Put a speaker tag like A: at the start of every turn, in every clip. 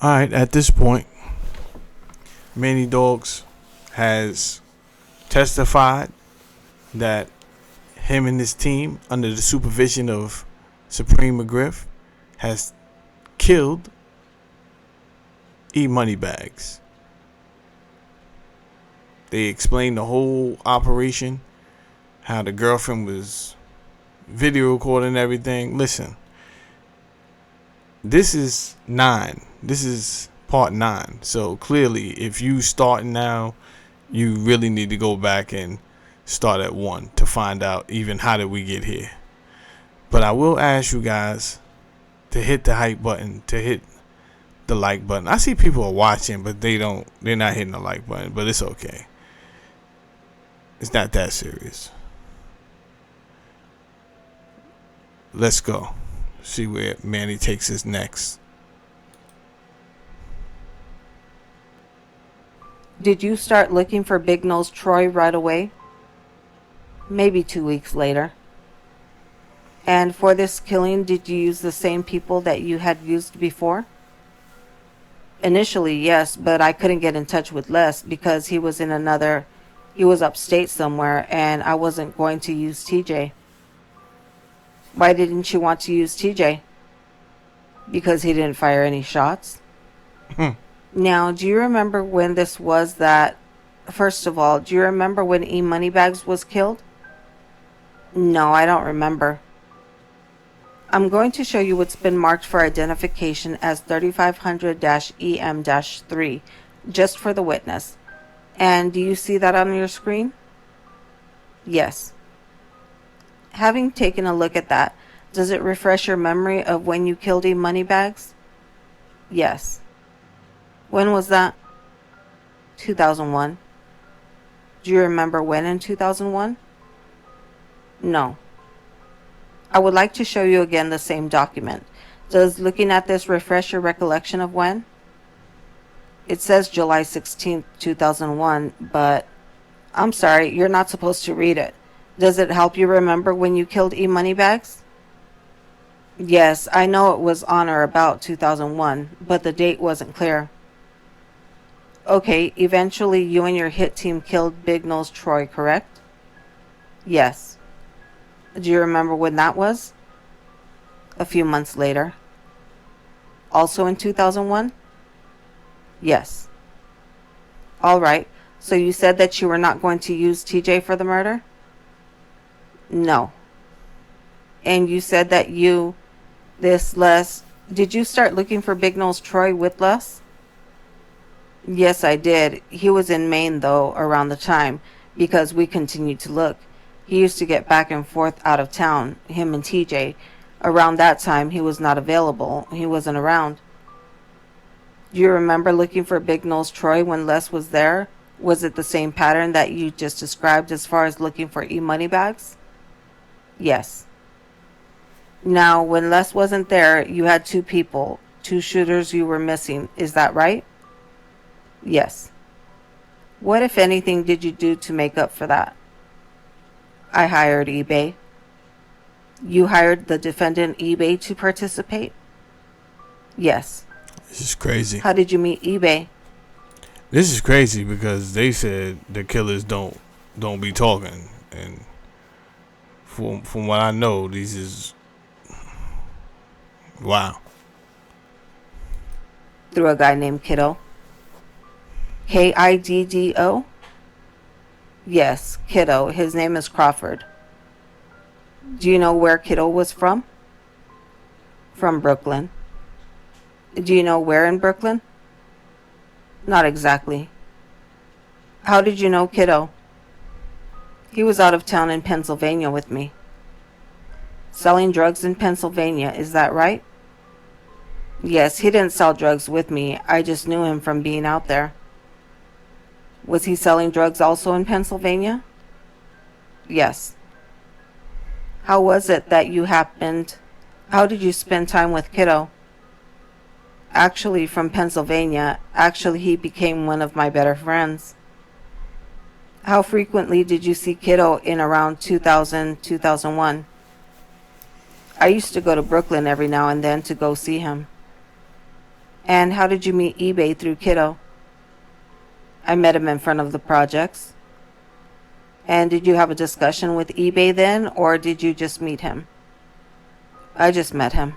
A: Alright, at this point, Manny Dogs has testified that him and his team, under the supervision of Supreme McGriff, has killed E Moneybags. They explained the whole operation, how the girlfriend was video recording everything. Listen, this is 9. This is part 9. So clearly, if you starting now, you really need to go back and start at 1 to find out even how did we get here. But I will ask you guys to hit the hype button, to hit the like button. I see people are watching, but they're not hitting the like button, but it's okay. It's not that serious. Let's go. See where Manny takes us next.
B: Did you start looking for Big Nose Troy right away? Maybe 2 weeks later. And for this killing, did you use the same people that you had used before? Initially, yes, but I couldn't get in touch with Les because he was upstate somewhere, and I wasn't going to use TJ. Why didn't you want to use TJ? Because he didn't fire any shots. Now, do you remember when this was that... First of all, do you remember when E Moneybags was killed? No, I don't remember. I'm going to show you what's been marked for identification as 3500-EM-3, just for the witness. And do you see that on your screen? Yes. Having taken a look at that, does it refresh your memory of when you killed E Moneybags? Yes. When was that? 2001. Do you remember when in 2001? No. I would like to show you again the same document. Does looking at this refresh your recollection of when? It says July 16th, 2001, but I'm sorry, you're not supposed to read it. Does it help you remember when you killed E Moneybags? Yes, I know it was on or about 2001, but the date wasn't clear. Okay, eventually you and your hit team killed Big Nose Troy, correct? Yes. Do you remember when that was? A few months later. Also in 2001? Yes. All right. So you said that you were not going to use TJ for the murder? No. And you said that Les, did you start looking for Big Nose Troy with Les? Yes, I did. He was in Maine, though, around the time, because we continued to look. He used to get back and forth out of town, him and TJ. Around that time, he was not available. He wasn't around. Do you remember looking for Big Nose Troy when Les was there? Was it the same pattern that you just described as far as looking for E Moneybags? Yes. Now, when Les wasn't there, you had 2 people, 2 shooters you were missing. Is that right? Yes. What, if anything, did you do to make up for that? I hired eBay. You hired the defendant eBay to participate? Yes.
A: This is crazy.
B: How did you meet eBay?
A: This is crazy because they said the killers don't be talking, and from what I know, these is wow.
B: Through a guy named Kiddo. Kiddo? Yes, Kiddo. His name is Crawford. Do you know where Kiddo was from? From Brooklyn. Do you know where in Brooklyn? Not exactly. How did you know Kiddo? He was out of town in Pennsylvania with me. Selling drugs in Pennsylvania, is that right? Yes, he didn't sell drugs with me. I just knew him from being out there. Was he selling drugs also in Pennsylvania? Yes. How was it that how did you spend time with Kiddo? Actually, from Pennsylvania. Actually, he became one of my better friends. How frequently did you see Kiddo in around 2000, 2001? I used to go to Brooklyn every now and then to go see him. And how did you meet eBay through Kiddo? I met him in front of the projects. And did you have a discussion with eBay then, or did you just meet him? I just met him.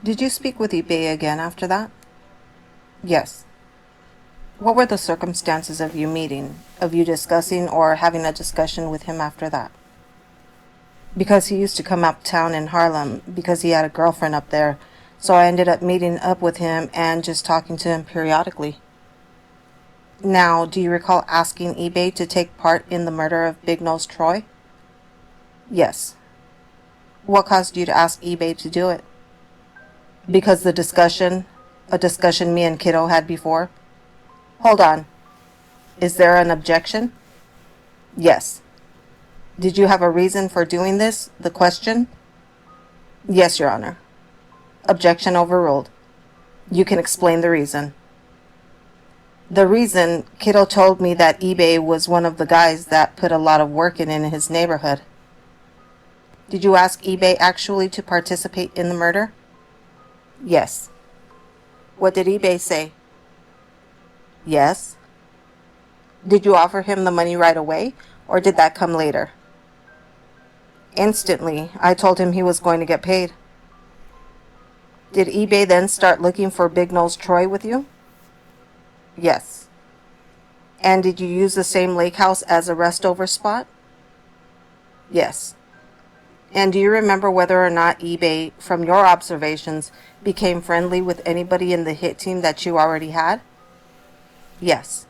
B: Did you speak with eBay again after that? Yes. What were the circumstances of you meeting, of you discussing or having a discussion with him after that? Because he used to come uptown in Harlem because he had a girlfriend up there, so I ended up meeting up with him and just talking to him periodically. Now, do you recall asking eBay to take part in the murder of Big Nose Troy? Yes. What caused you to ask eBay to do it? Because a discussion me and Kiddo had before. Hold on. Is there an objection? Yes. Did you have a reason for doing this? The question? Yes, Your Honor. Objection overruled. You can explain the reason. The reason, Kiddo told me that eBay was one of the guys that put a lot of work in his neighborhood. Did you ask eBay actually to participate in the murder? Yes. What did eBay say? Yes. Did you offer him the money right away, or did that come later? Instantly. I told him he was going to get paid. Did eBay then start looking for Big Nose Troy with you? Yes. And did you use the same lake house as a restover spot? Yes. And do you remember whether or not eBay, from your observations, became friendly with anybody in the hit team that you already had? Yes.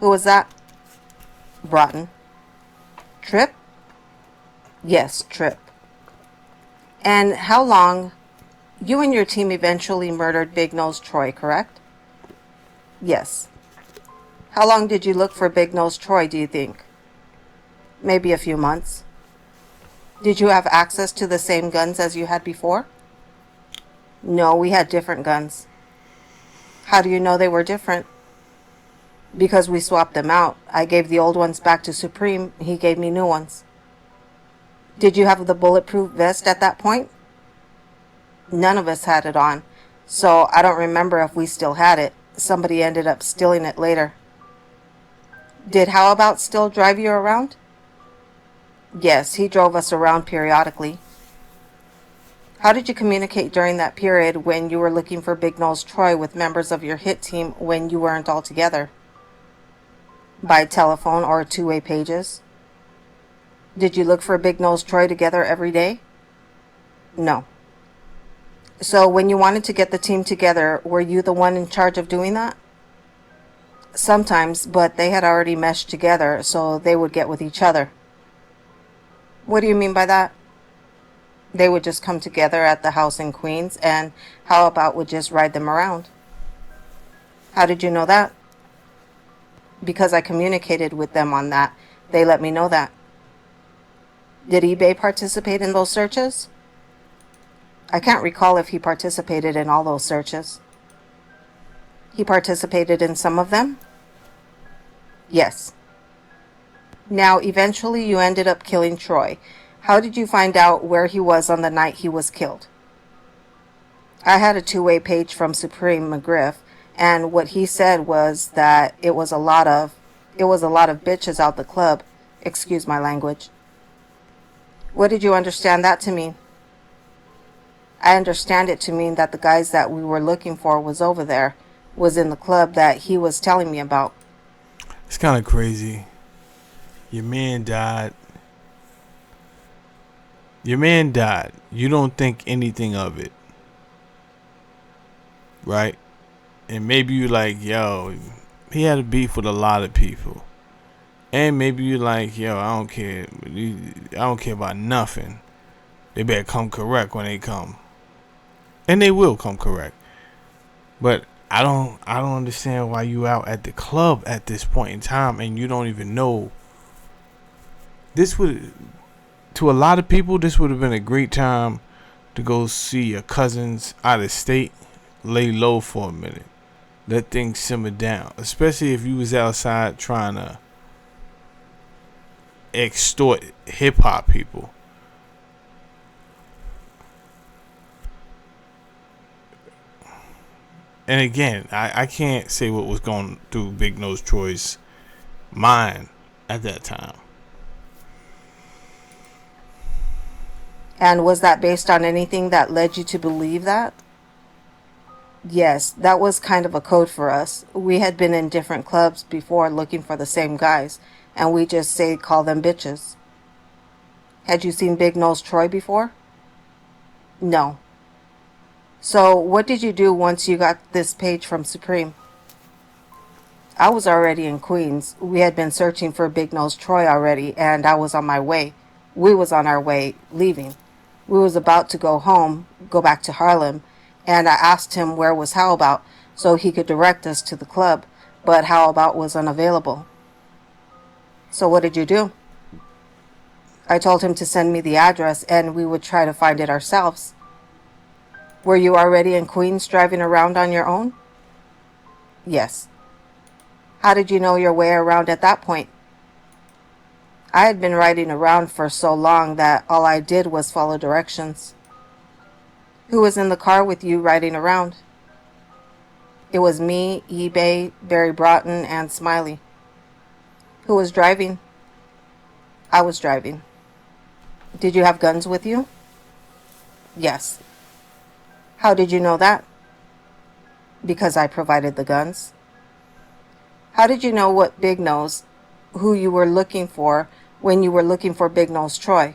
B: Who was that? Broughton. Tripp? Yes, Tripp. And how long? You and your team eventually murdered Big Nose Troy, correct? Yes. How long did you look for Big Nose Troy, do you think? Maybe a few months. Did you have access to the same guns as you had before? No, we had different guns. How do you know they were different? Because we swapped them out. I gave the old ones back to Supreme. He gave me new ones. Did you have the bulletproof vest at that point? None of us had it on, so I don't remember if we still had it. Somebody ended up stealing it later. Did How About still drive you around? Yes, he drove us around periodically. How did you communicate during that period when you were looking for Big Nose Troy with members of your hit team when you weren't all together? By telephone or two-way pages? Did you look for Big Nose Troy together every day? No. So when you wanted to get the team together, were you the one in charge of doing that? Sometimes, but they had already meshed together, so they would get with each other. What do you mean by that? They would just come together at the house in Queens, and How About would just ride them around. How did you know that? Because I communicated with them on that. They let me know that. Did eBay participate in those searches? I can't recall if he participated in all those searches. He participated in some of them? Yes. Now, eventually you ended up killing Troy. How did you find out where he was on the night he was killed? I had a two-way page from Supreme McGriff, and what he said was that it was a lot of bitches out the club. Excuse my language. What did you understand that to mean? I understand it to mean that the guys that we were looking for was over there, was in the club that he was telling me about.
A: It's kind of crazy. Your man died. You don't think anything of it. Right? And maybe you like, yo, he had a beef with a lot of people. And maybe you like, yo, I don't care. I don't care about nothing. They better come correct when they come. And they will come correct. But I don't understand why you out at the club at this point in time and you don't even know. This would, to a lot of people, this would have been a great time to go see your cousins out of state, lay low for a minute, let things simmer down. Especially if you was outside trying to extort hip hop people. And again, I can't say what was going through Big Nose Troy's mind at that time.
B: And was that based on anything that led you to believe that? Yes, that was kind of a code for us. We had been in different clubs before looking for the same guys, and we just call them bitches. Had you seen Big Nose Troy before? No. So, what did you do once you got this page from Supreme? I was already in Queens. We had been searching for Big Nose Troy already, and I was on my way. We was on our way, leaving. We was about to go home, go back to Harlem, and I asked him where was How About so he could direct us to the club, but How About was unavailable. So what did you do? I told him to send me the address and we would try to find it ourselves. Were you already in Queens driving around on your own? Yes. How did you know your way around at that point? I had been riding around for so long that all I did was follow directions. Who was in the car with you riding around? It was me, eBay, Barry Broughton, and Smiley. Who was driving? I was driving. Did you have guns with you? Yes. How did you know that? Because I provided the guns. How did you know what Big Nose, who you were looking for when you were looking for Big Nose Troy?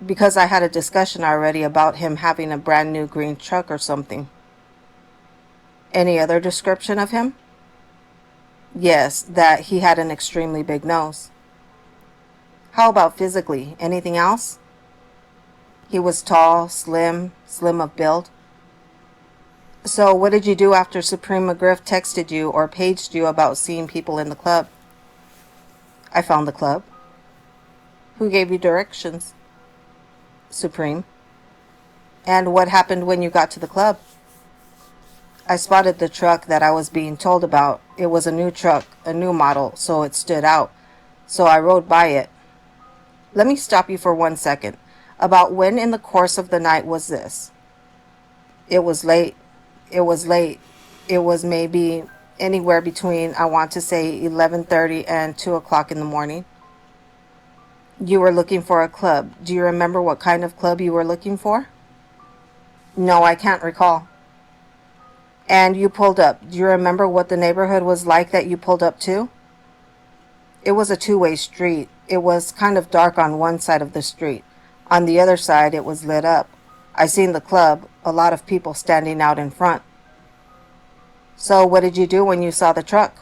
B: Because I had a discussion already about him having a brand new green truck or something. Any other description of him? Yes, that he had an extremely big nose. How about physically? Anything else? He was tall, slim of build. So what did you do after Supreme McGriff texted you or paged you about seeing people in the club? I found the club. Who gave you directions? Supreme. And what happened when you got to the club? I spotted the truck that I was being told about. It was a new truck, a new model, so it stood out. So I rode by it. Let me stop you for 1 second. About when in the course of the night was this? It was late. It was maybe anywhere between, I want to say, 11:30 and 2 o'clock in the morning. You were looking for a club. Do you remember what kind of club you were looking for? No, I can't recall. And you pulled up. Do you remember what the neighborhood was like that you pulled up to? It was a two-way street. It was kind of dark on one side of the street. On the other side, it was lit up. I seen the club, a lot of people standing out in front. So what did you do when you saw the truck?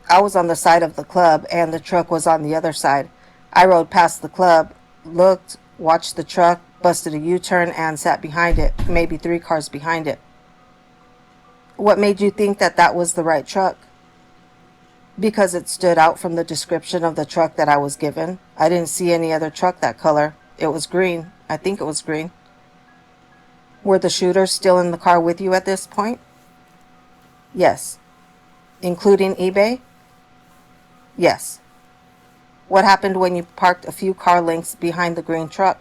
B: I was on the side of the club and the truck was on the other side. I rode past the club, looked, watched the truck, busted a U-turn and sat behind it, maybe 3 cars behind it. What made you think that that was the right truck? Because it stood out from the description of the truck that I was given. I didn't see any other truck that color. It was green. I think it was green. Were the shooters still in the car with you at this point? Yes. Including eBay? Yes. What happened when you parked a few car lengths behind the green truck?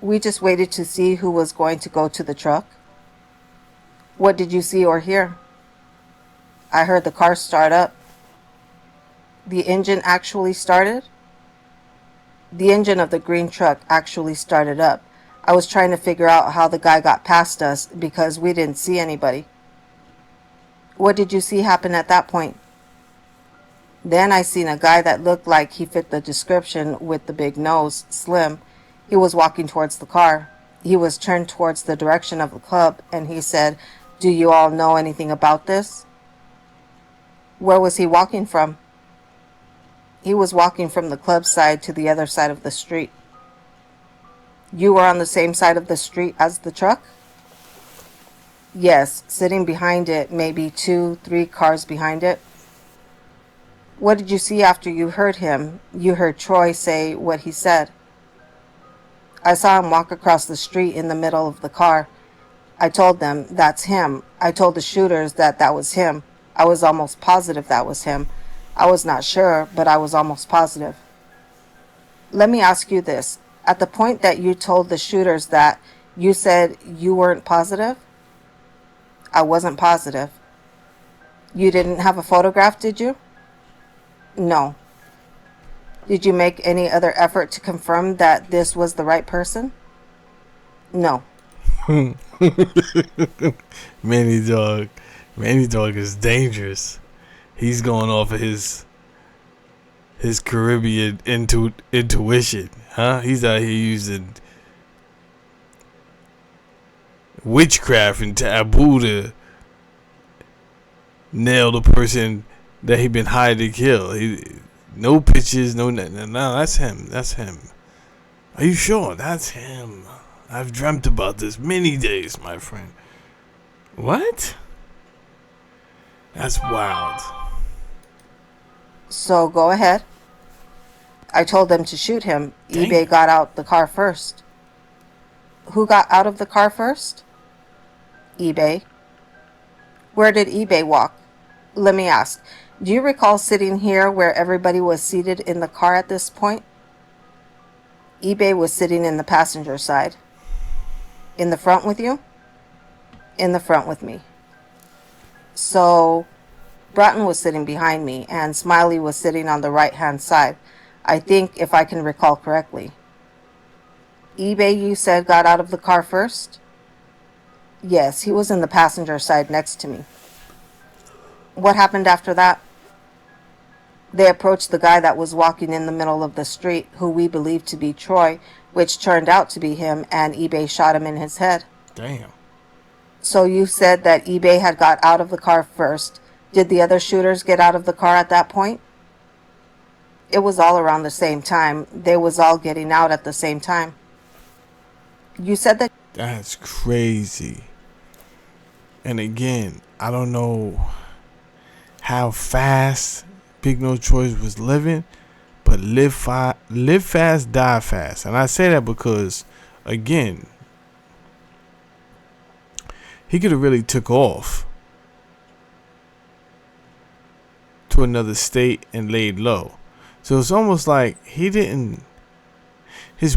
B: We just waited to see who was going to go to the truck. What did you see or hear? I heard the car start up. The engine actually started? The engine of the green truck actually started up. I was trying to figure out how the guy got past us because we didn't see anybody. What did you see happen at that point? Then I seen a guy that looked like he fit the description with the big nose, slim. He was walking towards the car. He was turned towards the direction of the club and he said, "Do you all know anything about this?" Where was he walking from? He was walking from the club side to the other side of the street. You were on the same side of the street as the truck? Yes, sitting behind it, maybe 2-3 cars behind it. What did you see after you heard him? You heard Troy say what he said. I saw him walk across the street in the middle of the car. I told them, "That's him." I told the shooters that that was him. I was almost positive that was him. I was not sure, but I was almost positive. Let me ask you this. At the point that you told the shooters that, You said you weren't positive? I wasn't positive. You didn't have a photograph, did you? No. Did you make any other effort to confirm that this was the right person? No.
A: Manny Dog. Manny Dog is dangerous. He's going off of his Caribbean intuition, huh? He's out here using witchcraft and taboo to nail the person that he been hired to kill. No pictures, no nothing. No, that's him. That's him. Are you sure? That's him. I've dreamt about this many days, my friend. What? That's wild.
B: So go ahead. I told them to shoot him.
A: Dang.
B: eBay got out the car first. Who got out of the car first? eBay. Where did eBay walk? Let me ask. Do you recall sitting here where everybody was seated in the car at this point? eBay was sitting in the passenger side. In the front with you? In the front with me. So, Broughton was sitting behind me, and Smiley was sitting on the right-hand side. I think, if I can recall correctly. eBay, you said, got out of the car first? Yes, he was in the passenger side next to me. What happened after that? They approached the guy that was walking in the middle of the street, who we believed to be Troy, which turned out to be him, and eBay shot him in his head.
A: Damn.
B: So you said that eBay had got out of the car first. Did the other shooters get out of the car at that point? It was all around the same time. They was all getting out at the same time. You said that...
A: That's crazy. And again, I don't know how fast Big No Choice was living, but live fast, die fast. And I say that because, again, he could have really took off to another state and laid low. So it's almost like his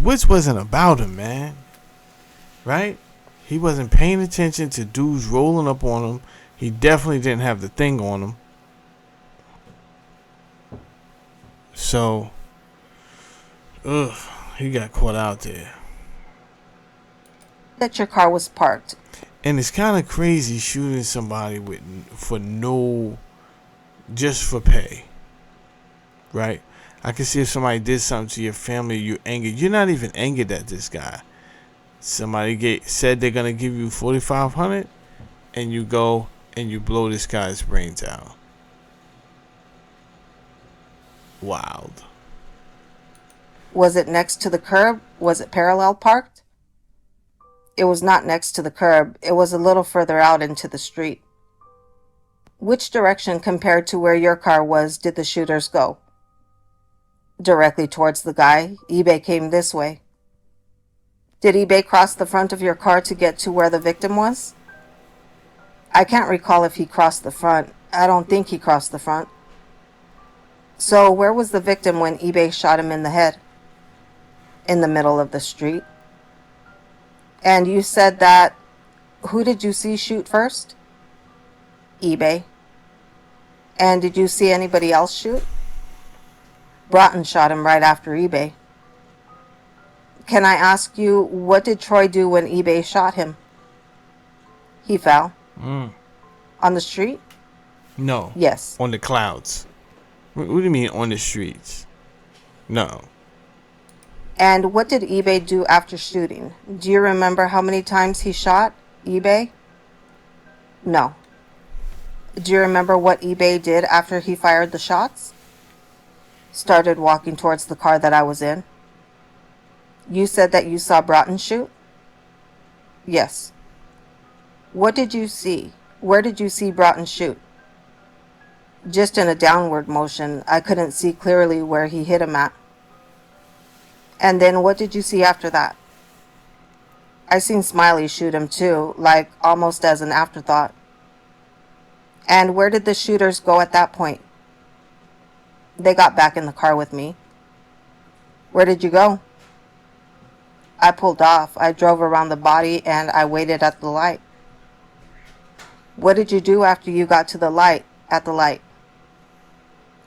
A: wits wasn't about him, man. Right? He wasn't paying attention to dudes rolling up on him. He definitely didn't have the thing on him. So, he got caught out there.
B: that your car was parked.
A: And it's kind of crazy shooting somebody just for pay. Right? I can see if somebody did something to your family, you're angered. You're not even angered at this guy. Somebody said they're going to give you $4,500, and you go and you blow this guy's brains out. Wild.
B: Was it next to the curb? Was it parallel parked? It was not next to the curb. It was a little further out into the street. Which direction compared to where your car was did the shooters go? Directly towards the guy. eBay came this way. Did eBay cross the front of your car to get to where the victim was? I can't recall if he crossed the front. I don't think he crossed the front. So where was the victim when eBay shot him in the head? In the middle of the street. And you said that... Who did you see shoot first? eBay. And did you see anybody else shoot? Broughton shot him right after eBay. Can I ask you, what did Troy do when eBay shot him? He fell. On the street?
A: No.
B: Yes.
A: On the clouds. What do you mean on the streets? No.
B: And what did eBay do after shooting? Do you remember how many times he shot eBay? No. Do you remember what eBay did after he fired the shots? Started walking towards the car that I was in. You said that you saw Broughton shoot? Yes. What did you see? Where did you see Broughton shoot? Just in a downward motion. I couldn't see clearly where he hit him at. And then what did you see after that? I seen Smiley shoot him too, like almost as an afterthought. And where did the shooters go at that point? They got back in the car with me. Where did you go? I pulled off. I drove around the body and I waited at the light. What did you do after you got to the light, at the light?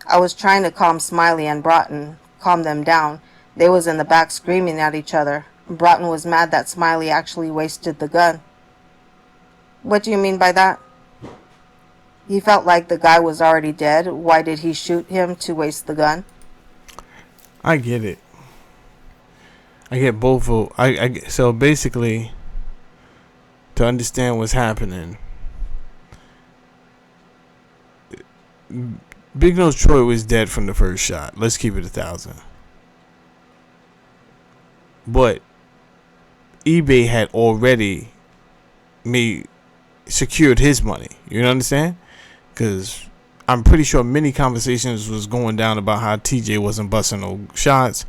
B: I was trying to calm Smiley and Broughton, calm them down. They was in the back screaming at each other. Broughton was mad that Smiley actually wasted the gun. What do you mean by that? He felt like the guy was already dead. Why did he shoot him to waste the gun?
A: I get it. I get both of so basically, to understand what's happening, Big Nose Troy was dead from the first shot. Let's keep it 1,000. But eBay had already secured his money. You understand? Because I'm pretty sure many conversations was going down about how TJ wasn't busting no shots,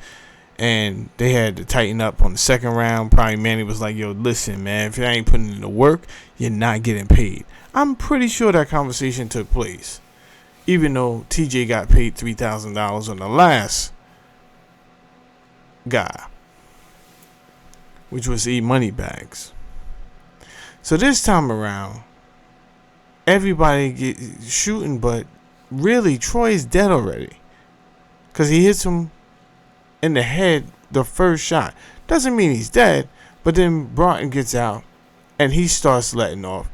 A: and they had to tighten up on the second round. Probably Manny was like, yo, listen, man, if you ain't putting in the work, you're not getting paid. I'm pretty sure that conversation took place, even though TJ got paid $3,000 on the last guy, which was E-Moneybags. So this time around, everybody get shooting, but really Troy's dead already, because he hits him in the head the first shot. Doesn't mean he's dead, but then Broughton gets out and he starts letting off.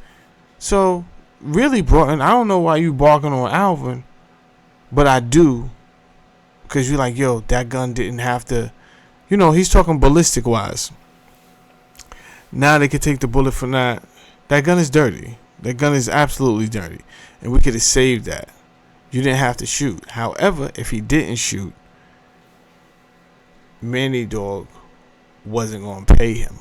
A: So really, Broughton, I don't know why you barking on Alvin, but I do, because you're like, yo, that gun didn't have to, he's talking ballistic wise. Now they could take the bullet from that. That gun is dirty. That gun is absolutely dirty. And we could have saved that. You didn't have to shoot. However, if he didn't shoot, Manny Dog wasn't going to pay him.